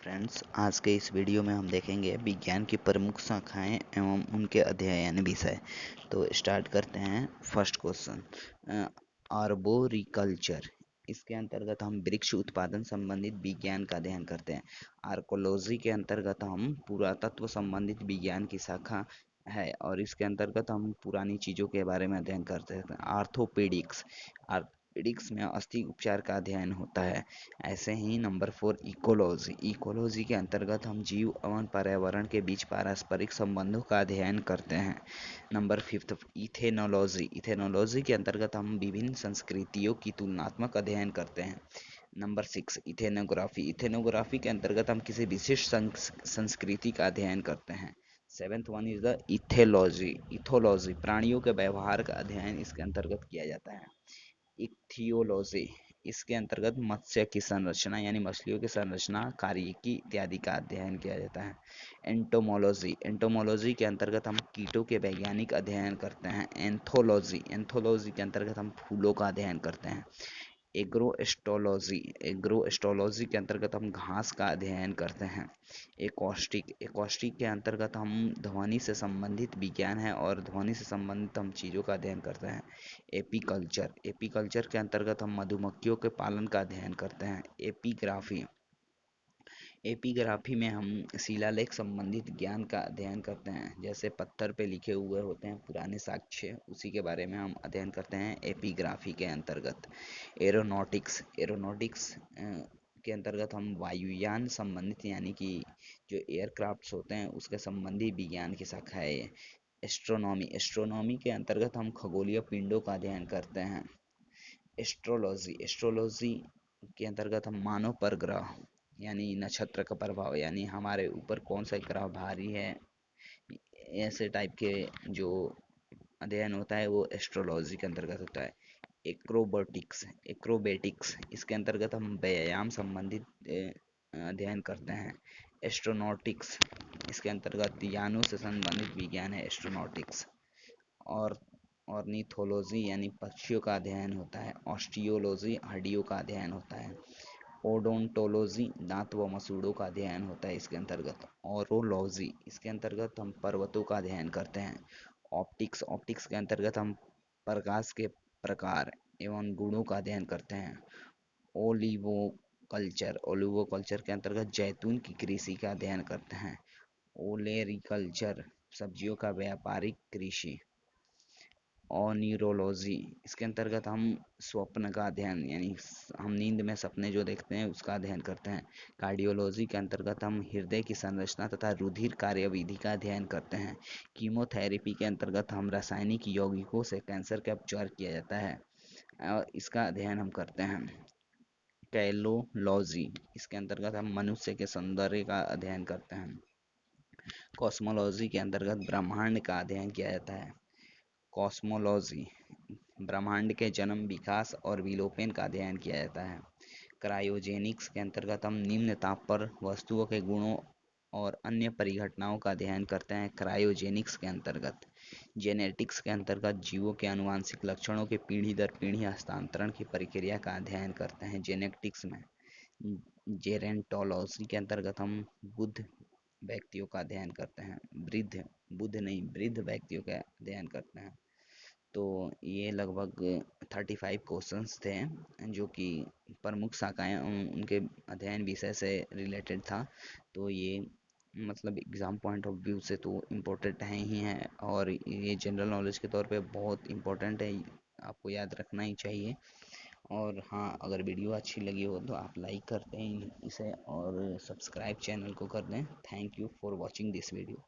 Friends, आज के इस वीडियो में हम देखेंगे विज्ञान की प्रमुख शाखाएं एवं उनके अध्ययन विषय। तो स्टार्ट करते हैं। First question, arboriculture. इसके अंतर्गत हम वृक्ष उत्पादन संबंधित विज्ञान का अध्ययन करते हैं। आर्कोलॉजी के अंतर्गत हम पुरातत्व संबंधित विज्ञान की शाखा है और इसके अंतर्गत हम पुरानी चीज़ों के बारे में अध्ययन करते हैं। आर्थोपेडिक्स में अस्थि उपचार का अध्ययन होता है। ऐसे ही नंबर 4 इकोलॉजी के अंतर्गत हम जीव एवं पर्यावरण के बीच पारस्परिक संबंधों का अध्ययन करते हैं। नंबर 5 इथेनोलॉजी के अंतर्गत हम विभिन्न संस्कृतियों की तुलनात्मक अध्ययन करते हैं। नंबर 6 इथेनोग्राफी के अंतर्गत हम किसी विशिष्ट संस्कृति का अध्ययन करते हैं। 7th one is the ethology प्राणियों के व्यवहार का अध्ययन इसके अंतर्गत किया जाता है। इक्थियोलॉजी इसके अंतर्गत मत्स्य की संरचना यानी मछलियों की संरचना, कार्यकी इत्यादि का अध्ययन किया जाता है। एंटोमोलॉजी के अंतर्गत हम कीटों के वैज्ञानिक अध्ययन करते हैं। एंथोलॉजी के अंतर्गत हम फूलों का अध्ययन करते हैं। एग्रोएस्ट्रोलॉजी के अंतर्गत हम घास का अध्ययन करते हैं। एकॉस्टिक के अंतर्गत हम ध्वनि से विज्ञान है और ध्वनि से संबंधित हम चीज़ों का अध्ययन करते हैं। एपीकल्चर के अंतर्गत हम मधुमक्खियों के पालन का अध्ययन करते हैं। एपीग्राफी में हम शिलालेख संबंधित ज्ञान का अध्ययन करते हैं। जैसे पत्थर पे लिखे हुए होते हैं पुराने साक्ष्य, उसी के बारे में हम अध्ययन करते हैं एपीग्राफी के अंतर्गत। एरोनॉटिक्स के अंतर्गत हम वायुयान संबंधित यानी कि जो एयरक्राफ्ट्स होते हैं उसके संबंधी विज्ञान की शाखा है। एस्ट्रोनॉमी के अंतर्गत हम खगोलीय पिंडों का अध्ययन करते हैं। एस्ट्रोलॉजी के अंतर्गत हम मानव पर ग्रह यानी नक्षत्र का प्रभाव यानी हमारे ऊपर कौन सा ग्रह भारी है, ऐसे टाइप के जो अध्ययन होता है वो एस्ट्रोलॉजी के अंतर्गत होता है। एक्रोबेटिक्स इसके अंतर्गत हम व्यायाम संबंधित अध्ययन करते हैं। एस्ट्रोनॉटिक्स इसके अंतर्गत यानों से संबंधित विज्ञान है एस्ट्रोनॉटिक्स। और ऑर्निथोलॉजी यानी पक्षियों का अध्ययन होता है। ऑस्टियोलॉजी हड्डियों का अध्ययन होता है। ओडोंटोलॉजी दांत व मसूड़ों का अध्ययन होता है इसके अंतर्गत। ओरोलॉजी इसके अंतर्गत हम पर्वतों का अध्ययन करते हैं। ऑप्टिक्स के अंतर्गत हम प्रकाश के प्रकार एवं गुणों का अध्ययन करते हैं। ओलिवोकल्चर के अंतर्गत जैतून की कृषि का अध्ययन करते हैं। ओलेरिकल्चर सब्जियों का व्यापारिक कृषि। ऑनिरोलॉजी इसके अंतर्गत हम स्वप्न का अध्ययन यानी हम नींद में सपने जो देखते हैं उसका अध्ययन करते हैं। कार्डियोलॉजी के अंतर्गत हम हृदय की संरचना तथा रुधिर कार्यविधि का अध्ययन करते हैं। कीमोथेरेपी के अंतर्गत हम रासायनिक यौगिकों से कैंसर का उपचार किया जाता है और इसका अध्ययन हम करते हैं। कैलोलॉजी इसके अंतर्गत हम मनुष्य के सौंदर्य का अध्ययन करते हैं। कॉस्मोलॉजी के अंतर्गत ब्रह्मांड का अध्ययन किया जाता है। कॉस्मोलॉजी ब्रह्मांड के जन्म, विकास और विलोपन का अध्ययन किया जाता है। क्रायोजेनिक्स के अंतर्गत हम निम्न ताप पर वस्तुओं के गुणों और अन्य परिघटनाओं का अध्ययन करते हैं क्रायोजेनिक्स के अंतर्गत। जेनेटिक्स के अंतर्गत जीवों के आनुवांशिक लक्षणों के पीढ़ी दर पीढ़ी हस्तांतरण की प्रक्रिया का अध्ययन करते हैं जेनेटिक्स में। जेरेंटोलॉजी के अंतर्गत हम बुद्ध व्यक्तियों का अध्ययन करते हैं। वृद्ध व्यक्तियों का अध्ययन करते हैं। तो ये लगभग 35 क्वेश्चंस थे जो कि प्रमुख शाखाएं उनके अध्ययन विषय से रिलेटेड था। तो ये मतलब एग्ज़ाम पॉइंट ऑफ व्यू से तो इम्पोर्टेंट है ही है और ये जनरल नॉलेज के तौर पे बहुत इम्पोर्टेंट है, आपको याद रखना ही चाहिए। और हाँ, अगर वीडियो अच्छी लगी हो तो आप लाइक कर दें इसे और सब्सक्राइब चैनल को कर दें। Thank you for watching this video.